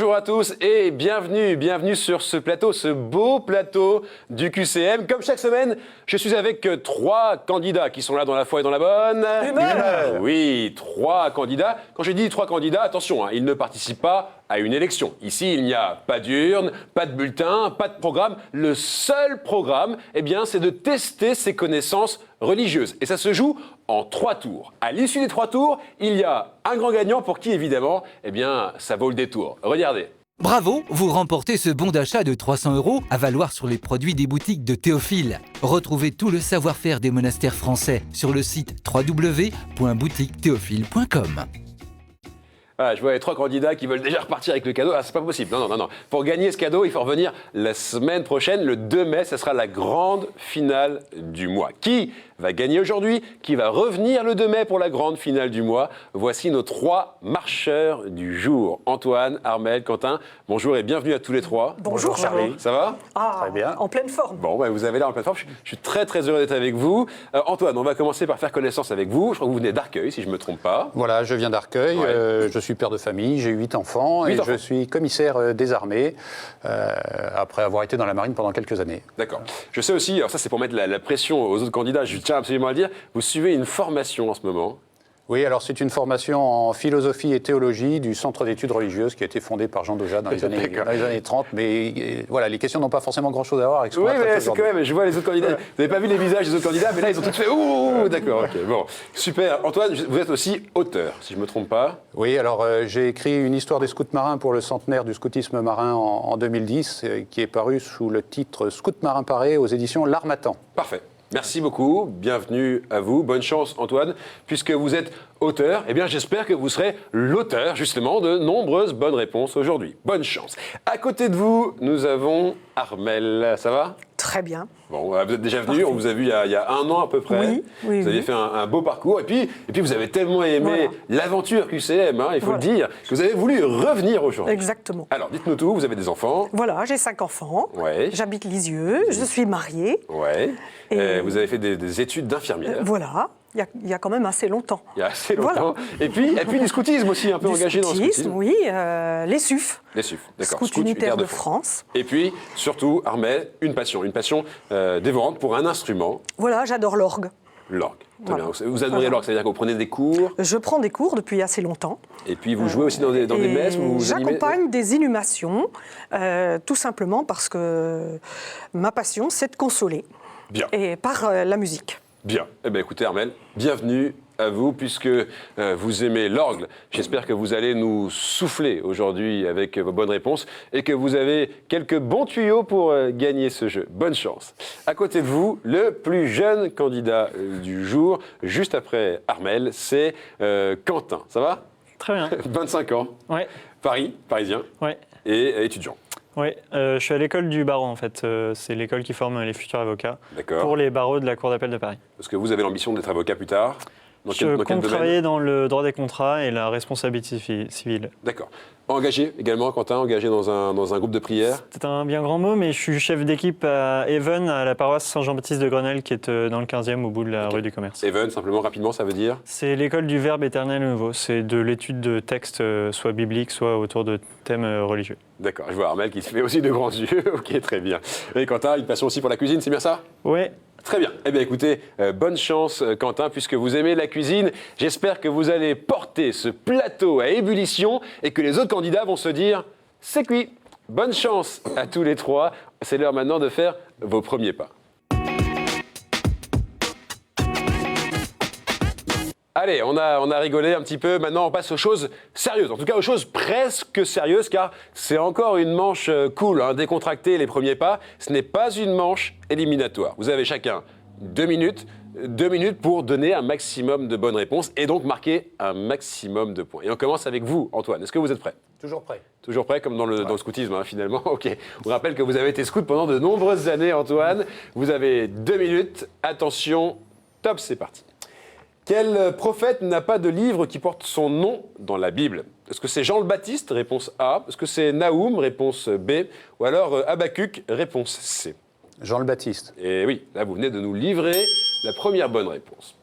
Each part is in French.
Bonjour à tous et bienvenue sur ce plateau, ce beau plateau du QCM. Comme chaque semaine, je suis avec 3 candidats qui sont là dans la foi et dans la bonne humeur. Oui, 3 candidats. Quand je dis 3 candidats, attention, ils ne participent pas à une élection. Ici, il n'y a pas d'urne, pas de bulletin, pas de programme. Le seul programme, c'est de tester ses connaissances religieuses. Et ça se joue en 3 tours. À l'issue des 3 tours, il y a un grand gagnant pour qui, évidemment, ça vaut le détour. Regardez. Bravo, vous remportez ce bon d'achat de 300 € à valoir sur les produits des boutiques de Théophile. Retrouvez tout le savoir-faire des monastères français sur le site www.boutiquethéophile.com. Ah, je vois les 3 candidats qui veulent déjà repartir avec le cadeau. Ah, c'est pas possible. Non. Pour gagner ce cadeau, il faut revenir la semaine prochaine. Le 2 mai, ce sera la grande finale du mois. Qui va gagner aujourd'hui? Qui va revenir le 2 mai pour la grande finale du mois? Voici nos 3 marcheurs du jour. Antoine, Armelle, Quentin, bonjour et bienvenue à tous les 3. Bonjour Charlie. Ça va? Très bien. En pleine forme. Bon, vous avez l'air en pleine forme. Je suis très heureux d'être avec vous. Antoine, on va commencer par faire connaissance avec vous. Je crois que vous venez d'Arcueil, si je ne me trompe pas. Voilà, je viens d'Arcueil. Ouais. Je suis père de famille, j'ai 8 enfants et je suis commissaire des armées après avoir été dans la marine pendant quelques années. D'accord. Je sais aussi, alors ça c'est pour mettre la pression aux autres candidats, je tiens absolument à le dire, vous suivez une formation en ce moment. Oui, alors c'est une formation en philosophie et théologie du Centre d'études religieuses qui a été fondé par Jean Doja dans les années 30. Mais voilà, les questions n'ont pas forcément grand-chose à voir avec ce qu'on va traiter c'est quand même, je vois les autres candidats. Vous n'avez pas vu les visages des autres candidats, mais là ils ont tous fait « Ouh !» D'accord, ok, bon. Super. Antoine, vous êtes aussi auteur, si je ne me trompe pas. Oui, alors j'ai écrit une histoire des scouts marins pour le centenaire du scoutisme marin en 2010, qui est paru sous le titre « Scout marin paré » aux éditions L'Harmattan. Parfait. Merci beaucoup, bienvenue à vous, bonne chance Antoine, puisque vous êtes auteur, j'espère que vous serez l'auteur justement de nombreuses bonnes réponses aujourd'hui. Bonne chance. À côté de vous, nous avons Armelle, ça va? Très bien. Bon, vous êtes déjà venu, on vous a vu il y a 1 an à peu près. Oui. Vous avez fait un beau parcours et puis vous avez tellement aimé l'aventure QCM, il faut le dire, que vous avez voulu revenir aujourd'hui. Exactement. Alors, dites-nous tout, vous avez des enfants? Voilà, j'ai 5 enfants. Ouais. J'habite Lisieux, je suis mariée. Ouais. Et vous avez fait des études d'infirmière. Voilà. Il y a quand même assez longtemps. Il y a assez longtemps. Voilà. Et puis du scoutisme aussi, un peu engagé dans le scoutisme. Oui, les SUF. Les SUF, d'accord. Scout unitaire de France. Et puis, surtout, Armelle, une passion dévorante pour un instrument. Voilà, j'adore l'orgue. L'orgue, très bien. Vous adorez l'orgue, c'est-à-dire que vous prenez des cours? Je prends des cours depuis assez longtemps. Et puis vous jouez aussi dans des messes? J'accompagne des inhumations, tout simplement parce que ma passion, c'est de consoler. Bien. Et par la musique. Bien. Écoutez Armelle, bienvenue à vous, puisque vous aimez l'orgue. J'espère que vous allez nous souffler aujourd'hui avec vos bonnes réponses et que vous avez quelques bons tuyaux pour gagner ce jeu. Bonne chance. À côté de vous, le plus jeune candidat du jour, juste après Armelle, c'est Quentin. Ça va? Très bien. 25 ans. Ouais. Parisien. Ouais. Et étudiant. Oui, je suis à l'école du barreau en fait. C'est l'école qui forme les futurs avocats pour les barreaux de la Cour d'appel de Paris. Parce que vous avez l'ambition d'être avocat plus tard? Je compte travailler dans le droit des contrats et la responsabilité civile. D'accord. Engagé également, Quentin, engagé dans un groupe de prière? C'est un bien grand mot, mais je suis chef d'équipe à Even, à la paroisse Saint-Jean-Baptiste de Grenelle, qui est dans le 15e au bout de la rue du Commerce. Even, simplement, rapidement, ça veut dire? C'est l'école du Verbe éternel nouveau. C'est de l'étude de textes, soit bibliques, soit autour de thèmes religieux. D'accord, je vois Armelle qui se fait aussi de grands yeux. Ok, très bien. Et Quentin, une passion aussi pour la cuisine, c'est bien ça? Oui. Très bien. Écoutez, bonne chance Quentin, puisque vous aimez la cuisine. J'espère que vous allez porter ce plateau à ébullition et que les autres candidats vont se dire « c'est cuit ». Bonne chance à tous les 3. C'est l'heure maintenant de faire vos premiers pas. Allez, on a rigolé un petit peu. Maintenant, on passe aux choses sérieuses. En tout cas, aux choses presque sérieuses, car c'est encore une manche cool, décontractée, les premiers pas. Ce n'est pas une manche éliminatoire. Vous avez chacun 2 minutes. 2 minutes pour donner un maximum de bonnes réponses et donc marquer un maximum de points. Et on commence avec vous, Antoine. Est-ce que vous êtes prêt? Toujours prêt. Toujours prêt, comme dans le scoutisme, finalement. Ok. On vous rappelle que vous avez été scout pendant de nombreuses années, Antoine. Vous avez 2 minutes. Attention, top, c'est parti. Quel prophète n'a pas de livre qui porte son nom dans la Bible? Est-ce que c'est Jean le Baptiste? Réponse A. Est-ce que c'est Naoum? Réponse B. Ou alors Habacuc? Réponse C. Jean le Baptiste. Et oui, là vous venez de nous livrer la première bonne réponse.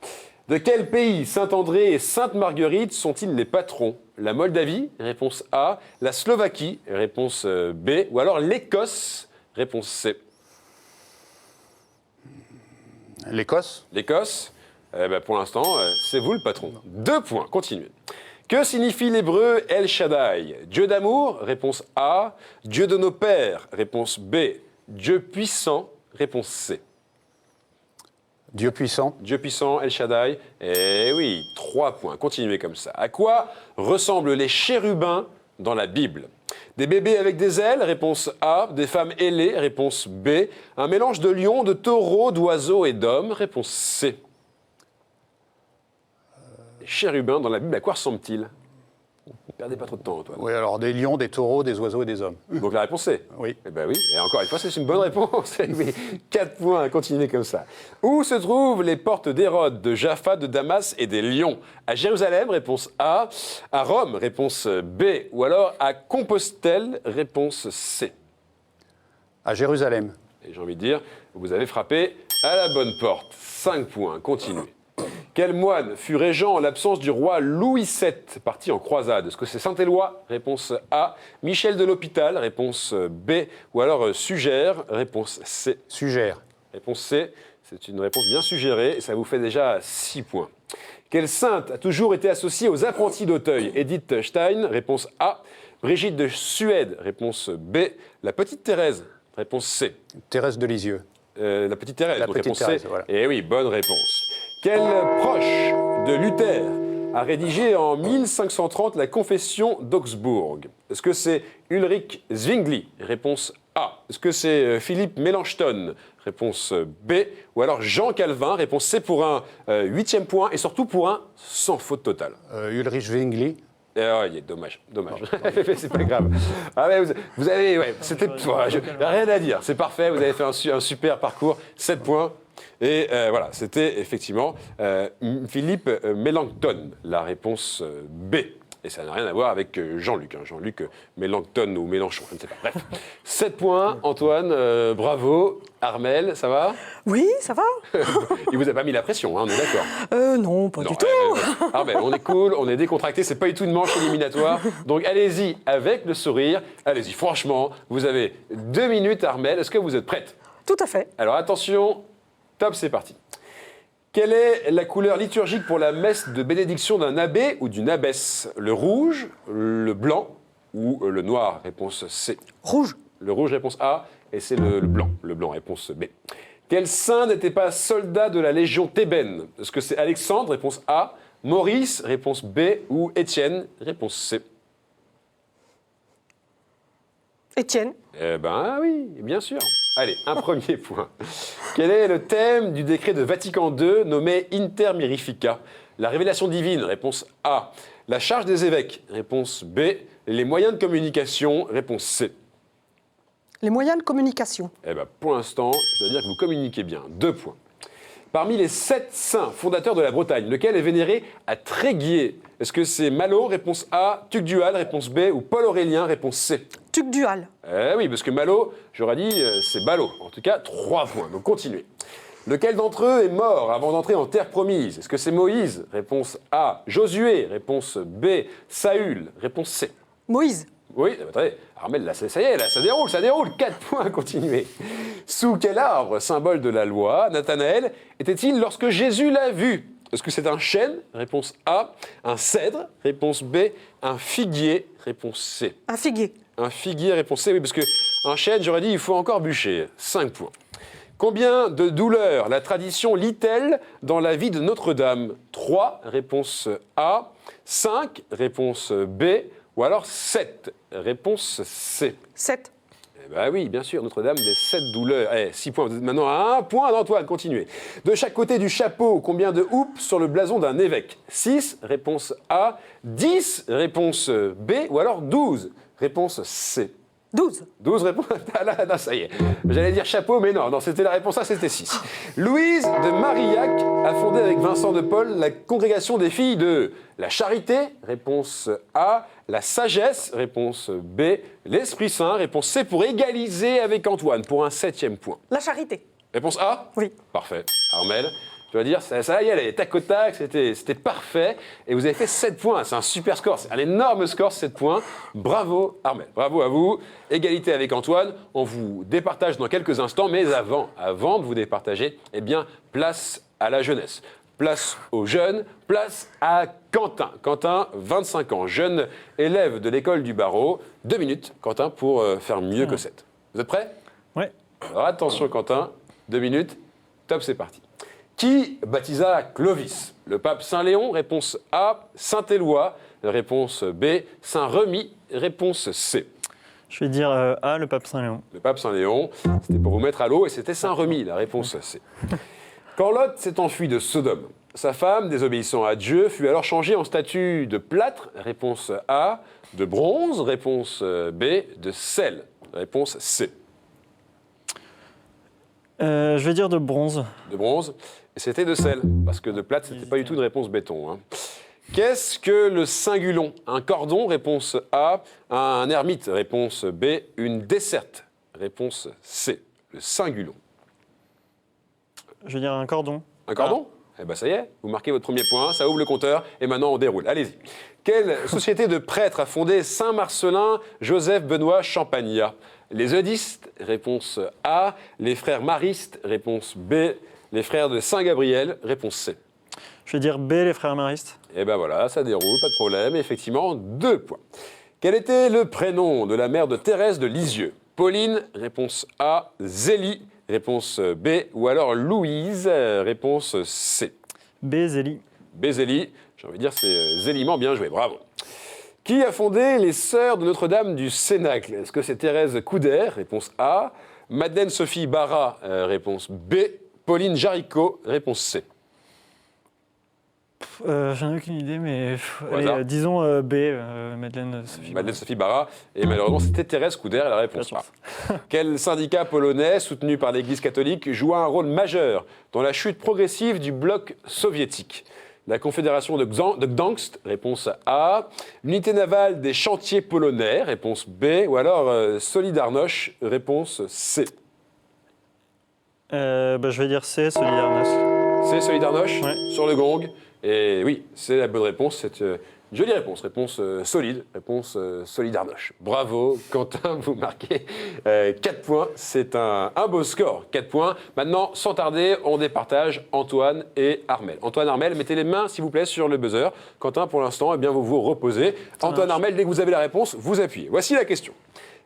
De quel pays Saint-André et Sainte-Marguerite sont-ils les patrons? La Moldavie, réponse A. La Slovaquie, réponse B. Ou alors l'Écosse, réponse C. L'Écosse? L'Écosse, pour l'instant, c'est vous le patron. 2 points, continuez. Que signifie l'hébreu El Shaddai? Dieu d'amour, réponse A. Dieu de nos pères, réponse B. Dieu puissant, réponse C. Dieu puissant? Dieu puissant, El Shaddai. Eh oui, 3 points, continuez comme ça. À quoi ressemblent les chérubins dans la Bible? Des bébés avec des ailes, réponse A. Des femmes ailées, réponse B. Un mélange de lions, de taureaux, d'oiseaux et d'hommes, réponse C. Les chérubins dans la Bible, à quoi ressemblent-ils? Ne perdez pas trop de temps, Antoine. Oui, alors des lions, des taureaux, des oiseaux et des hommes. Donc la réponse C. Oui. Eh bien oui, et encore une fois, c'est une bonne réponse. Oui, 4 points, continuez comme ça. Où se trouvent les portes d'Hérode, de Jaffa, de Damas et des lions? À Jérusalem, réponse A. À Rome, réponse B. Ou alors à Compostelle, réponse C. À Jérusalem. Et j'ai envie de dire, vous avez frappé à la bonne porte. 5 points, continuez. Quel moine fut régent en l'absence du roi Louis VII, parti en croisade? Est-ce que c'est Saint-Éloi? Réponse A. Michel de l'Hôpital? Réponse B. Ou alors Sugère? Réponse C. Sugère. Réponse C. C'est une réponse bien suggérée et ça vous fait déjà 6 points. Quelle sainte a toujours été associée aux apprentis d'Auteuil? Edith Stein? Réponse A. Brigitte de Suède? Réponse B. La petite Thérèse? Réponse C. Thérèse de Lisieux. La petite Thérèse, La donc petite réponse Thérèse, C. voilà. Eh oui, bonne réponse. Quel proche de Luther a rédigé en 1530 la Confession d'Augsbourg? Est-ce que c'est Ulrich Zwingli? Réponse A. Est-ce que c'est Philippe Melanchthon? Réponse B. Ou alors Jean Calvin? Réponse C pour un 8e point et surtout pour un sans faute totale. Ulrich Zwingli. Dommage. C'est pas grave. Ah ouais, vous avez, ouais, c'était, rien à dire. C'est parfait. Vous avez fait un super parcours. 7 points. Et voilà, c'était effectivement Philippe Melanchthon, la réponse B. Et ça n'a rien à voir avec Jean-Luc. Jean-Luc Mélenchon ou Mélenchon, je ne sais pas. Bref, 7 points, Antoine, bravo. Armel, ça va? Oui, ça va. Il vous a pas mis la pression, hein, on est d'accord? Non, pas du tout. Armel, on est cool, on est décontracté, c'est pas du tout une manche éliminatoire. Donc allez-y avec le sourire. Allez-y, franchement, vous avez 2 minutes, Armel. Est-ce que vous êtes prête? Tout à fait. Alors attention, top, c'est parti. Quelle est la couleur liturgique pour la messe de bénédiction d'un abbé ou d'une abbesse? Le rouge, le blanc ou le noir? Réponse C. Rouge. Le rouge, réponse A, et c'est le blanc. Le blanc, réponse B. Quel saint n'était pas soldat de la Légion thébaine? Est-ce que c'est Alexandre? Réponse A. Maurice? Réponse B. Ou Étienne? Réponse C. Étienne. Eh ben oui, bien sûr. Allez, un premier point. Quel est le thème du décret de Vatican II nommé Inter Mirifica? La révélation divine, réponse A. La charge des évêques, réponse B. Les moyens de communication, réponse C. Les moyens de communication. Eh ben pour l'instant, je dois dire que vous communiquez bien. 2 points. Parmi les 7 saints fondateurs de la Bretagne, lequel est vénéré à Tréguier? Est-ce que c'est Malo, réponse A, Tugdual, réponse B, ou Paul Aurélien, réponse C? Tugdual. Eh oui, parce que Malo, j'aurais dit, c'est Ballot. En tout cas, 3 points. Donc continuez. Lequel d'entre eux est mort avant d'entrer en terre promise? Est-ce que c'est Moïse? Réponse A. Josué? Réponse B. Saül? Réponse C. Moïse. Oui, attendez, Armel, là, ça y est, là, ça déroule, 4 points, continuez. Sous quel arbre, symbole de la loi, Nathanaël était-il lorsque Jésus l'a vu? Est-ce que c'est un chêne? Réponse A. Un cèdre? Réponse B. Un figuier? Réponse C. Un figuier. Un figuier, réponse C, oui, parce qu'un chêne, j'aurais dit, il faut encore bûcher. 5 points. Combien de douleurs la tradition lit-elle dans la vie de Notre-Dame? 3, réponse A. 5, réponse B. Ou alors 7, réponse C. 7. Eh bien oui, bien sûr, Notre-Dame des 7 douleurs. 6 points, vous êtes maintenant à 1 point d'Antoine, continuez. De chaque côté du chapeau, combien de houppes sur le blason d'un évêque? 6, réponse A. 10, réponse B. Ou alors 12, réponse C. 12. 12 réponses. Ah là, non, ça y est. J'allais dire chapeau, mais non, c'était la réponse A, c'était 6. Louise de Marillac a fondé avec Vincent de Paul la congrégation des filles de la charité, réponse A, la sagesse, réponse B, l'Esprit Saint, réponse C, pour égaliser avec Antoine, pour un 7e point. La charité. Réponse A? Oui. Parfait. Armel, Je dois dire, ça y allait, tac au tac, c'était parfait. Et vous avez fait 7 points. C'est un super score, c'est un énorme score, 7 points. Bravo, Armel. Bravo à vous. Égalité avec Antoine. On vous départage dans quelques instants. Mais avant de vous départager, eh bien, place à la jeunesse. Place aux jeunes, place à Quentin. Quentin, 25 ans, jeune élève de l'école du barreau. 2 minutes, Quentin, pour faire mieux que 7. Vous êtes prêts? Oui. Alors attention, Quentin, 2 minutes, top, c'est parti. Qui baptisa Clovis? Le pape Saint Léon, réponse A. Saint-Éloi, réponse B. Saint-Remi, réponse C. Je vais dire A, le pape Saint Léon. Le pape Saint Léon, c'était pour vous mettre à l'eau et c'était Saint-Remi, la réponse C. Quand Lot s'est enfui de Sodome, sa femme, désobéissant à Dieu, fut alors changée en statue de plâtre, réponse A, de bronze, réponse B, de sel, réponse C. Je vais dire de bronze. De bronze, et c'était de sel, parce que de plâtre, c'était pas du tout une réponse béton. Hein. Qu'est-ce que le cingulon? Un cordon, réponse A, un ermite, réponse B, une desserte, réponse C, le cingulon. Je vais dire un cordon. Un cordon? Eh bien, ça y est, vous marquez votre premier point, ça ouvre le compteur, et maintenant on déroule. Allez-y. Quelle société de prêtres a fondé Saint-Marcellin Joseph Benoît Champagnat? Les eudistes, réponse A. Les frères maristes, réponse B. Les frères de Saint-Gabriel, réponse C. Je vais dire B, les frères maristes. Et ben voilà, ça déroule, pas de problème. Effectivement, 2 points. Quel était le prénom de la mère de Thérèse de Lisieux? Pauline, réponse A. Zélie, réponse B. Ou alors Louise, réponse C. B, Zélie. B, Zélie. J'ai envie de dire, c'est zéliement bien joué, bravo. Qui a fondé les Sœurs de Notre-Dame du Cénacle? Est-ce que c'est Thérèse Couder, réponse A. Madeleine Sophie Barra, réponse B. Pauline Jaricot, réponse C. J'en ai aucune idée, mais hasard. disons B, Madeleine Sophie. Madeleine Sophie Barra, et malheureusement c'était Thérèse Couder, la réponse A. Quel syndicat polonais, soutenu par l'Église catholique, joua un rôle majeur dans la chute progressive du bloc soviétique? La Confédération de Gdansk, réponse A. L'unité navale des chantiers polonais, réponse B. Ou alors Solidarność, réponse C. Je vais dire C, Solidarność. C'est Solidarność, Ouais. sur le gong. Et oui, c'est la bonne réponse. C'est une jolie réponse. Réponse solide. Réponse Solidarność. Bravo, Quentin, vous marquez 4 points. C'est un beau score, 4 points. Maintenant, sans tarder, on départage Antoine et Armel. Antoine, Armel, mettez les mains, s'il vous plaît, sur le buzzer. Quentin, pour l'instant, eh bien, vous vous reposez. Antoine, Armel, dès que vous avez la réponse, vous appuyez. Voici la question.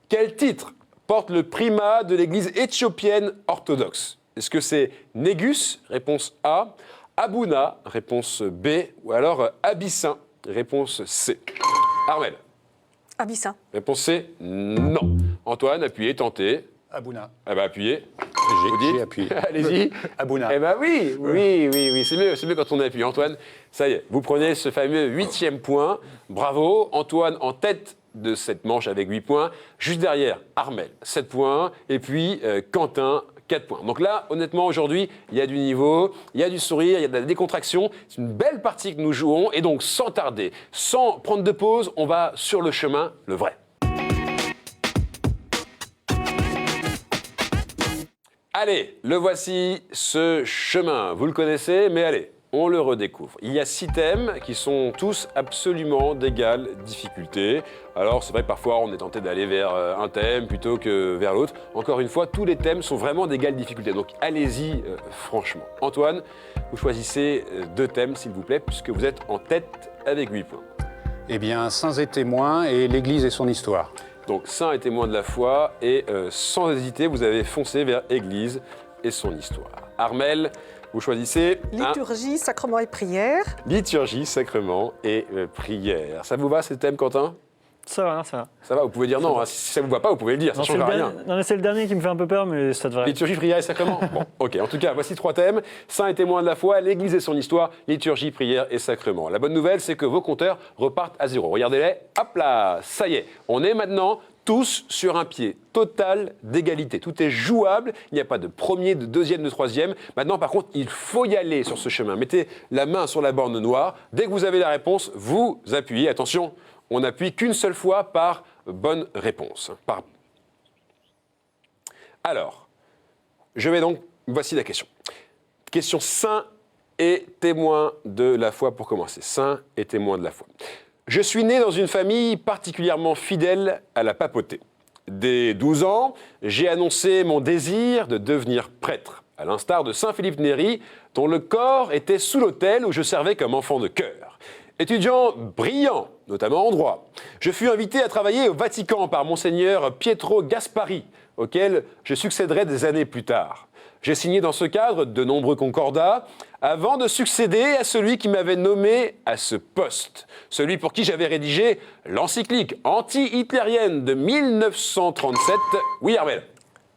Quel titre porte le primat de l'Église éthiopienne orthodoxe? Est-ce que c'est Négus, réponse A, Abouna, réponse B, ou alors Abyssin, réponse C. Armel, Abyssin. réponse C, non. Antoine, appuyez, tentez. Abouna. Eh bien, appuyez. J'ai appuyé. Allez-y. Abouna. Eh bien oui, c'est mieux quand on appuie. Antoine, ça y est, vous prenez ce fameux 8e point. Bravo, Antoine en tête de cette manche avec 8 points. Juste derrière, Armel, 7 points. Et puis, Quentin, 4 points. Donc là, honnêtement, aujourd'hui, il y a du niveau, il y a du sourire, il y a de la décontraction. C'est une belle partie que nous jouons. Et donc, sans tarder, sans prendre de pause, on va sur le chemin, le vrai. Allez, le voici, ce chemin. Vous le connaissez, mais allez, on le redécouvre. Il y a 6 thèmes qui sont tous absolument d'égale difficulté. Alors c'est vrai que parfois on est tenté d'aller vers un thème plutôt que vers l'autre. Encore une fois, tous les thèmes sont vraiment d'égale difficulté. Donc allez-y franchement. Antoine, vous choisissez 2 thèmes s'il vous plaît, puisque vous êtes en tête avec 8 points. Eh bien, Saints et témoins et l'Église et son histoire. Donc saint et témoin de la foi, et sans hésiter, vous avez foncé vers Église et son histoire. Armel, vous choisissez Liturgie, sacrement et prière. Liturgie, sacrement et prière. Ça vous va, ces thèmes, Quentin? Ça va, ça va. Ça va, vous pouvez dire non. Hein. Si ça ne vous va pas, vous pouvez le dire, ça ne change rien. Non, mais c'est le dernier qui me fait un peu peur, mais ça devrait. Liturgie, prière et sacrement. Bon, ok. En tout cas, voici 3 thèmes. Saint et témoin de la foi, l'Église et son histoire, liturgie, prière et sacrement. La bonne nouvelle, c'est que vos compteurs repartent à 0. Regardez-les. Hop là, ça y est. On est maintenant tous sur un pied total d'égalité. Tout est jouable. Il n'y a pas de premier, de deuxième, de troisième. Maintenant, par contre, il faut y aller sur ce chemin. Mettez la main sur la borne noire. Dès que vous avez la réponse, vous appuyez. Attention, on n'appuie qu'une seule fois par bonne réponse. Alors, je vais donc... Voici la question. Question Saint et témoin de la foi pour commencer. Saint et témoin de la foi. Je suis né dans une famille particulièrement fidèle à la papauté. Dès 12 ans, j'ai annoncé mon désir de devenir prêtre, à l'instar de Saint Philippe Néri, dont le corps était sous l'autel où je servais comme enfant de chœur. Étudiant brillant, notamment en droit, je fus invité à travailler au Vatican par Monseigneur Pietro Gaspari, auquel je succéderai des années plus tard. J'ai signé dans ce cadre de nombreux concordats avant de succéder à celui qui m'avait nommé à ce poste, celui pour qui j'avais rédigé l'encyclique anti-hitlérienne de 1937. Oui, Armel.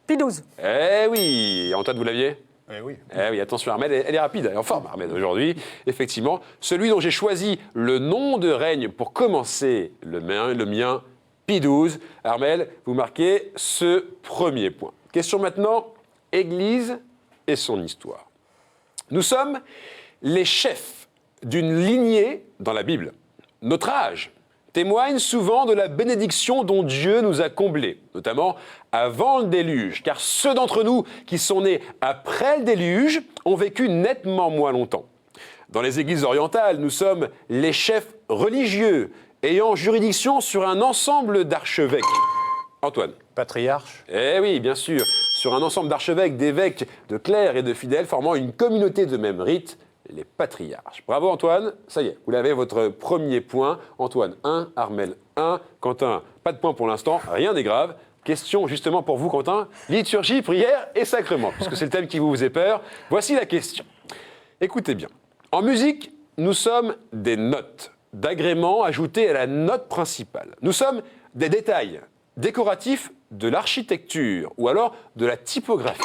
Pie XII. Eh oui, Antoine, vous l'aviez ? Oui. Eh oui, attention, Armel, elle est rapide, elle est en forme, Armel, aujourd'hui. Effectivement, celui dont j'ai choisi le nom de règne pour commencer le mien, Pie XII. Armel, vous marquez ce premier point. Question maintenant, Église et son histoire. Nous sommes les chefs d'une lignée dans la Bible. Notre âge témoigne souvent de la bénédiction dont Dieu nous a comblés, notamment avant le déluge, car ceux d'entre nous qui sont nés après le déluge ont vécu nettement moins longtemps. Dans les églises orientales, nous sommes les chefs religieux ayant juridiction sur un ensemble d'archevêques. Antoine. Patriarche. Eh oui, bien sûr, sur un ensemble d'archevêques, d'évêques, de clercs et de fidèles formant une communauté de même rite, les patriarches. Bravo Antoine, ça y est, vous l'avez votre premier point. Antoine 1, Armel 1, Quentin, pas de point pour l'instant, rien n'est grave. Question justement pour vous Quentin, liturgie, prière et sacrement, puisque c'est le thème qui vous faisait peur. Voici la question. Écoutez bien, en musique, nous sommes des notes d'agrément ajoutées à la note principale. Nous sommes des détails décoratifs de l'architecture ou alors de la typographie.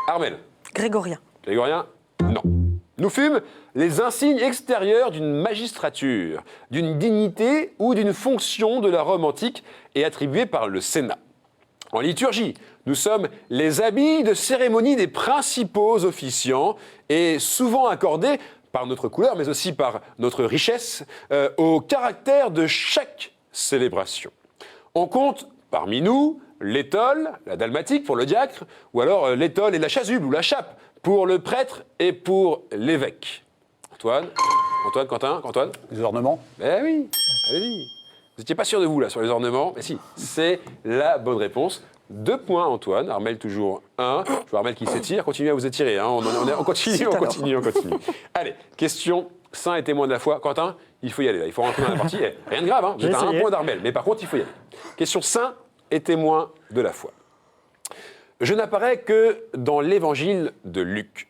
Armel. Grégorien. Grégorien, non. Nous fûmes les insignes extérieurs d'une magistrature, d'une dignité ou d'une fonction de la Rome antique et attribuée par le Sénat. En liturgie, nous sommes les habits de cérémonie des principaux officiants et souvent accordés par notre couleur, mais aussi par notre richesse, au caractère de chaque célébration. On compte parmi nous l'étole, la dalmatique pour le diacre, ou alors l'étole et la chasuble ou la chape pour le prêtre et pour l'évêque. Antoine, Quentin, Antoine. Les ornements. Eh oui, allez-y. Vous n'étiez pas sûr de vous là sur les ornements, mais si, c'est la bonne réponse. 2 points Antoine, Armel toujours 1. Je vois Armel qui s'étire, continuez à vous étirer, hein. on continue. Allez, question saint et témoin de la foi. Quentin, il faut y aller là, il faut rentrer dans la partie. Rien de grave, hein. Vous êtes à 1 point d'Armel, mais par contre il faut y aller. Question saint et témoin de la foi. Je n'apparais que dans l'évangile de Luc.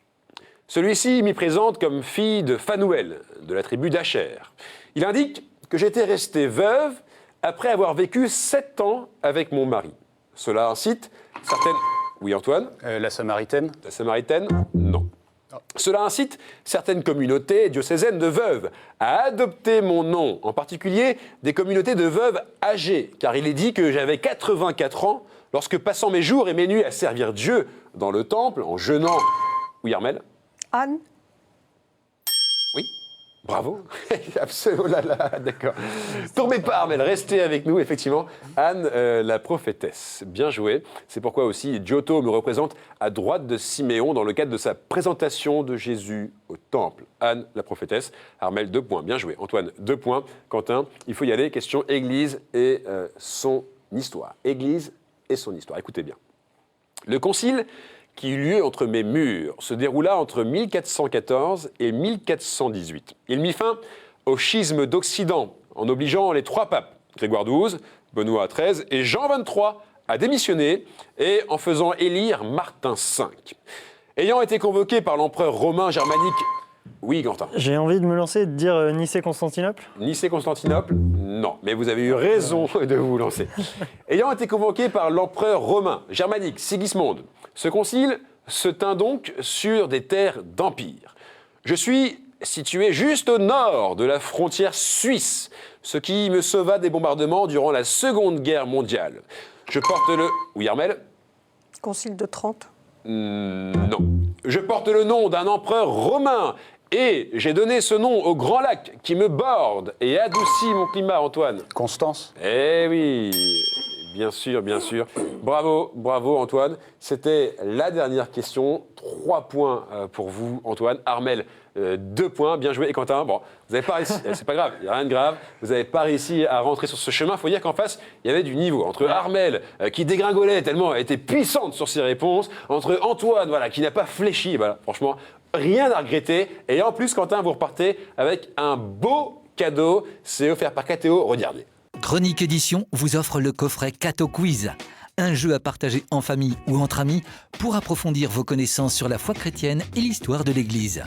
Celui-ci m'y présente comme fille de Phanuel, de la tribu d'Acher. Il indique que j'étais restée veuve après avoir vécu 7 ans avec mon mari. Cela incite certaines... Oui, Antoine ? La Samaritaine. La Samaritaine ? Non. Cela incite certaines communautés diocésaines de veuves à adopter mon nom, en particulier des communautés de veuves âgées, car il est dit que j'avais 84 ans lorsque, passant mes jours et mes nuits à servir Dieu dans le temple, en jeûnant... Oui, Armel ? Anne. Oui, bravo. Absolument, d'accord. Tombez pas, Armel, restez avec nous, effectivement. Anne, la prophétesse. Bien joué. C'est pourquoi aussi Giotto me représente à droite de Siméon dans le cadre de sa présentation de Jésus au temple. Anne, la prophétesse. Armel, 2 points. Bien joué. Antoine, 2 points. Quentin, il faut y aller. Question Église et son histoire. Église et son histoire. Écoutez bien. Le concile qui eut lieu entre mes murs se déroula entre 1414 et 1418. Il mit fin au schisme d'Occident en obligeant les 3 papes, Grégoire XII, Benoît XIII et Jean XXIII, à démissionner et en faisant élire Martin V. Ayant été convoqué par l'empereur romain germanique... Oui, Quentin. J'ai envie de me lancer et de dire Nicée-Constantinople. Nicée-Constantinople ? Non, mais vous avez eu raison de vous lancer. Ayant été convoqué par l'empereur romain germanique Sigismond, ce concile se tint donc sur des terres d'empire. Je suis situé juste au nord de la frontière suisse, ce qui me sauva des bombardements durant la Seconde Guerre mondiale. Je porte le... Oui, Armel ? Concile de Trente. Non. Je porte le nom d'un empereur romain et j'ai donné ce nom au grand lac qui me borde et adoucit mon climat, Antoine. Constance. Eh oui, bien sûr, bien sûr. Bravo, bravo Antoine. C'était la dernière question. 3 points pour vous, Antoine. Armel, 2 points, bien joué. Et Quentin, bon, vous n'avez pas réussi, c'est pas grave, il n'y a rien de grave, vous n'avez pas réussi à rentrer sur ce chemin. Il faut dire qu'en face, il y avait du niveau. Entre Armelle, qui dégringolait tellement elle était puissante sur ses réponses, entre Antoine, voilà, qui n'a pas fléchi, voilà, franchement, rien à regretter. Et en plus, Quentin, vous repartez avec un beau cadeau, c'est offert par KTO, regardez. Chronique Édition vous offre le coffret Cato Quiz, un jeu à partager en famille ou entre amis pour approfondir vos connaissances sur la foi chrétienne et l'histoire de l'Église.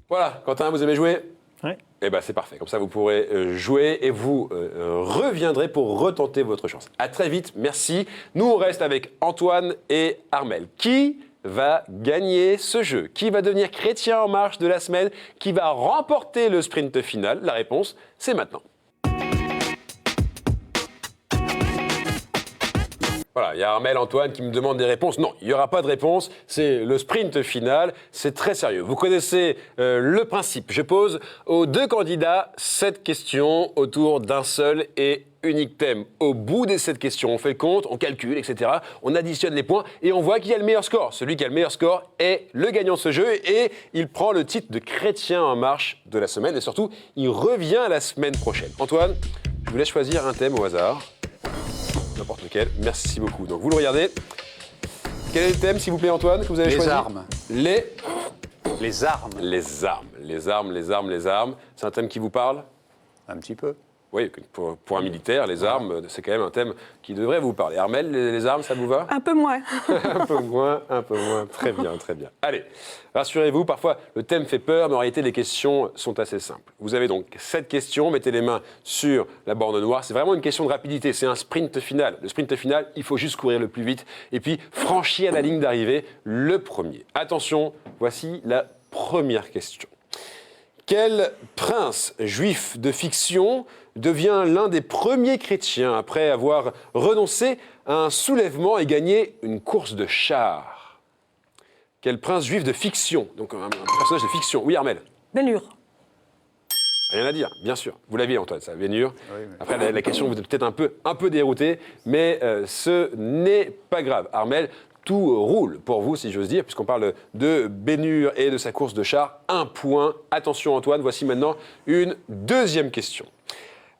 Voilà, Quentin, vous aimez jouer ? Oui. Eh bien, c'est parfait. Comme ça, vous pourrez jouer et vous reviendrez pour retenter votre chance. À très vite, merci. Nous, on reste avec Antoine et Armelle. Qui va gagner ce jeu? Qui va devenir chrétien en marche de la semaine? Qui va remporter le sprint final? La réponse, c'est maintenant. Voilà, il y a Armelle, Antoine qui me demande des réponses. Non, il n'y aura pas de réponse. C'est le sprint final. C'est très sérieux. Vous connaissez le principe. Je pose aux 2 candidats 7 questions autour d'un seul et unique thème. Au bout des 7 questions, on fait le compte, on calcule, etc. On additionne les points et on voit qui a le meilleur score. Celui qui a le meilleur score est le gagnant de ce jeu et il prend le titre de chrétien en marche de la semaine. Et surtout, il revient la semaine prochaine. Antoine, je vous laisse choisir un thème au hasard. N'importe lequel. Merci beaucoup. Donc, vous le regardez. Quel est le thème, s'il vous plaît, Antoine, que vous avez choisi? Les armes. Les armes. Les armes. Les armes, les armes, les armes. C'est un thème qui vous parle? Un petit peu. Oui, pour un militaire, les armes, c'est quand même un thème qui devrait vous parler. Armelle, les armes, ça vous va? Un peu moins. Un peu moins, un peu moins. Très bien, très bien. Allez, rassurez-vous, parfois le thème fait peur, mais en réalité les questions sont assez simples. Vous avez donc 7 questions, mettez les mains sur la borne noire. C'est vraiment une question de rapidité, c'est un sprint final. Le sprint final, il faut juste courir le plus vite et puis franchir la ligne d'arrivée le premier. Attention, voici la première question. Quel prince juif de fiction devient l'un des premiers chrétiens après avoir renoncé à un soulèvement et gagné une course de chars? Quel prince juif de fiction? Donc un personnage de fiction. Oui, Armelle? Ben-Hur. Rien à dire, bien sûr. Vous l'aviez, Antoine, ça, Ben-Hur. Oui, mais... Après, la question, vous êtes peut-être un peu dérouté, mais ce n'est pas grave. Armelle, tout roule pour vous, si j'ose dire, puisqu'on parle de Ben-Hur et de sa course de chars. 1 point. Attention, Antoine, voici maintenant une deuxième question.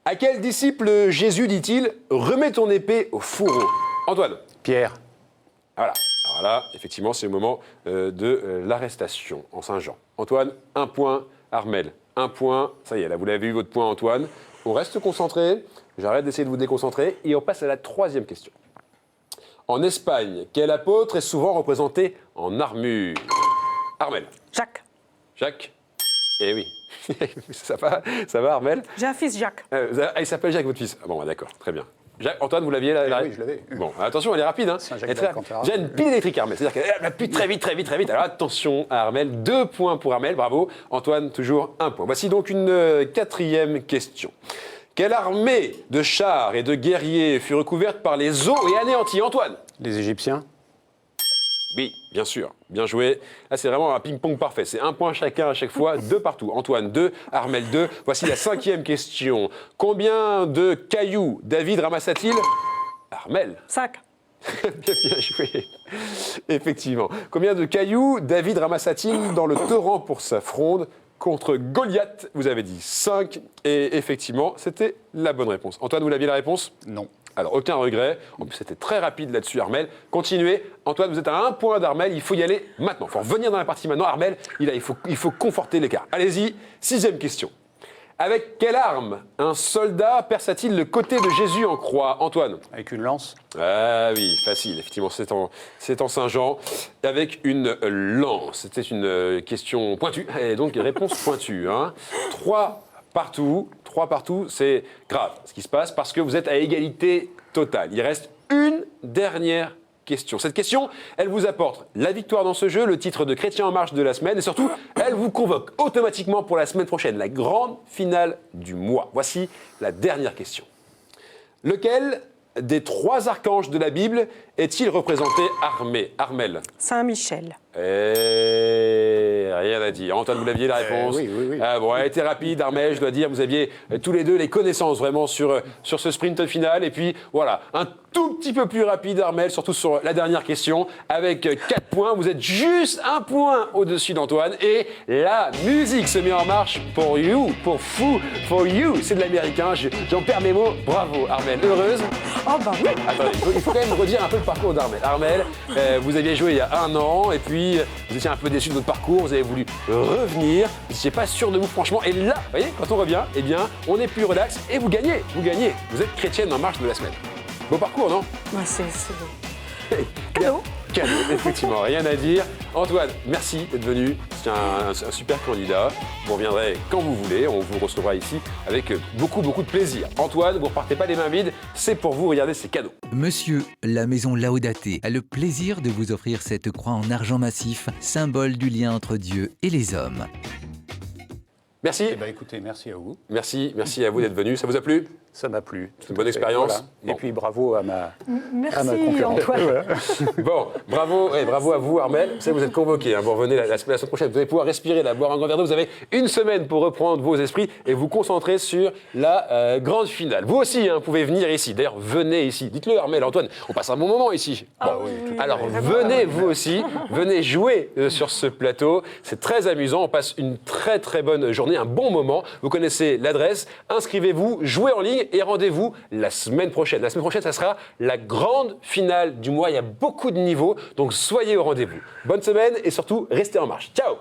À quel disciple Jésus dit-il « Remets ton épée au fourreau » Antoine? Pierre. Voilà. Alors là, effectivement, c'est le moment de l'arrestation en Saint-Jean. Antoine, 1 point. Armelle, 1 point. Ça y est, là, vous l'avez eu, votre point, Antoine. On reste concentré. J'arrête d'essayer de vous déconcentrer. Et on passe à la 3e question. En Espagne, quel apôtre est souvent représenté en armure? Armelle. Jacques. Jacques? Eh oui. Ça va, Armelle? J'ai un fils, Jacques. Il s'appelle Jacques, votre fils? Ah bon, d'accord, très bien. Antoine, vous l'aviez là? Oui, je l'avais. Bon, attention, elle est rapide. Hein. J'ai une pile électrique, Armelle. C'est-à-dire qu'elle appuie très vite, très vite, très vite. Alors attention à Armelle. 2 points pour Armelle, bravo. Antoine, toujours 1 point. Voici donc une 4e question. Quelle armée de chars et de guerriers fut recouverte par les eaux et anéantie? Antoine? Les Égyptiens. Oui, bien sûr. Bien joué. Là, c'est vraiment un ping-pong parfait. C'est 1 point chacun à chaque fois, 2 partout. Antoine, 2, Armelle, 2. Voici la 5e question. Combien de cailloux David ramassa-t-il? Armelle. 5. Bien joué. Effectivement. Combien de cailloux David ramassa-t-il dans le torrent pour sa fronde contre Goliath? Vous avez dit 5. Et effectivement, c'était la bonne réponse. Antoine, vous l'aviez la réponse? Non. Alors, aucun regret. En plus, c'était très rapide là-dessus, Armelle. Continuez. Antoine, vous êtes à 1 point d'Armelle. Il faut y aller maintenant. Il faut revenir dans la partie maintenant. Armelle, il faut conforter l'écart. Allez-y. 6e question. Avec quelle arme un soldat perça-t-il le côté de Jésus en croix? Antoine? Avec une lance. Ah oui, facile. Effectivement, c'est en Saint-Jean. Avec une lance. C'était une question pointue. Et donc, réponse pointue. 3 partout. 3 partout, c'est grave ce qui se passe parce que vous êtes à égalité totale. Il reste une dernière question. Cette question, elle vous apporte la victoire dans ce jeu, le titre de chrétien en marche de la semaine et surtout, elle vous convoque automatiquement pour la semaine prochaine, la grande finale du mois. Voici la dernière question. Lequel des 3 archanges de la Bible est-il représenté armé? Armelle? Saint-Michel. Rien à dire. Antoine, vous l'aviez la réponse? Oui. Bon, elle était rapide, Armelle, je dois dire. Vous aviez tous les deux les connaissances vraiment sur ce sprint final. Et puis, voilà, un tout petit peu plus rapide, Armel, surtout sur la dernière question, avec 4 points. Vous êtes juste 1 point au-dessus d'Antoine. Et la musique se met en marche pour you, pour fou, for you. C'est de l'américain, j'en perds mes mots. Bravo, Armel. Heureuse? Oh bah oui. Attendez, il faut quand même redire un peu le parcours d'Armel. Armel, vous aviez joué il y a 1 an, et puis vous étiez un peu déçu de votre parcours, vous avez voulu revenir, vous n'étiez pas sûr de vous franchement. Et là, vous voyez, quand on revient, eh bien, on est plus relax et vous gagnez, vous gagnez. Vous êtes chrétienne en marche de la semaine. Beau parcours, non? Ouais, c'est cadeau. Cadeau, effectivement, rien à dire. Antoine, merci d'être venu. C'est un super candidat. Vous reviendrez quand vous voulez. On vous recevra ici avec beaucoup de plaisir. Antoine, vous repartez pas les mains vides. C'est pour vous. Regardez, c'est cadeau. Monsieur, la maison Laudate a le plaisir de vous offrir cette croix en argent massif, symbole du lien entre Dieu et les hommes. Merci. Eh ben, écoutez, merci à vous. Merci à vous d'être venu. Ça vous a plu? Ça m'a plu. C'est une bonne expérience. Voilà. Bon. Et puis bravo à ma Merci concurrente. Antoine. Bon, bravo à vous, Armel. Vous savez, vous êtes convoqué. Vous revenez la semaine prochaine. Vous allez pouvoir respirer, boire un grand verre d'eau. Vous avez 1 semaine pour reprendre vos esprits et vous concentrer sur la grande finale. Vous aussi, vous pouvez venir ici. D'ailleurs, venez ici. Dites-le, Armel, Antoine. On passe un bon moment ici. Alors, venez vous aussi. Venez jouer sur ce plateau. C'est très amusant. On passe une très bonne journée, un bon moment. Vous connaissez l'adresse. Inscrivez-vous, jouez en ligne et rendez-vous la semaine prochaine. La semaine prochaine, ça sera la grande finale du mois. Il y a beaucoup de niveaux, donc soyez au rendez-vous. Bonne semaine et surtout, restez en marche. Ciao!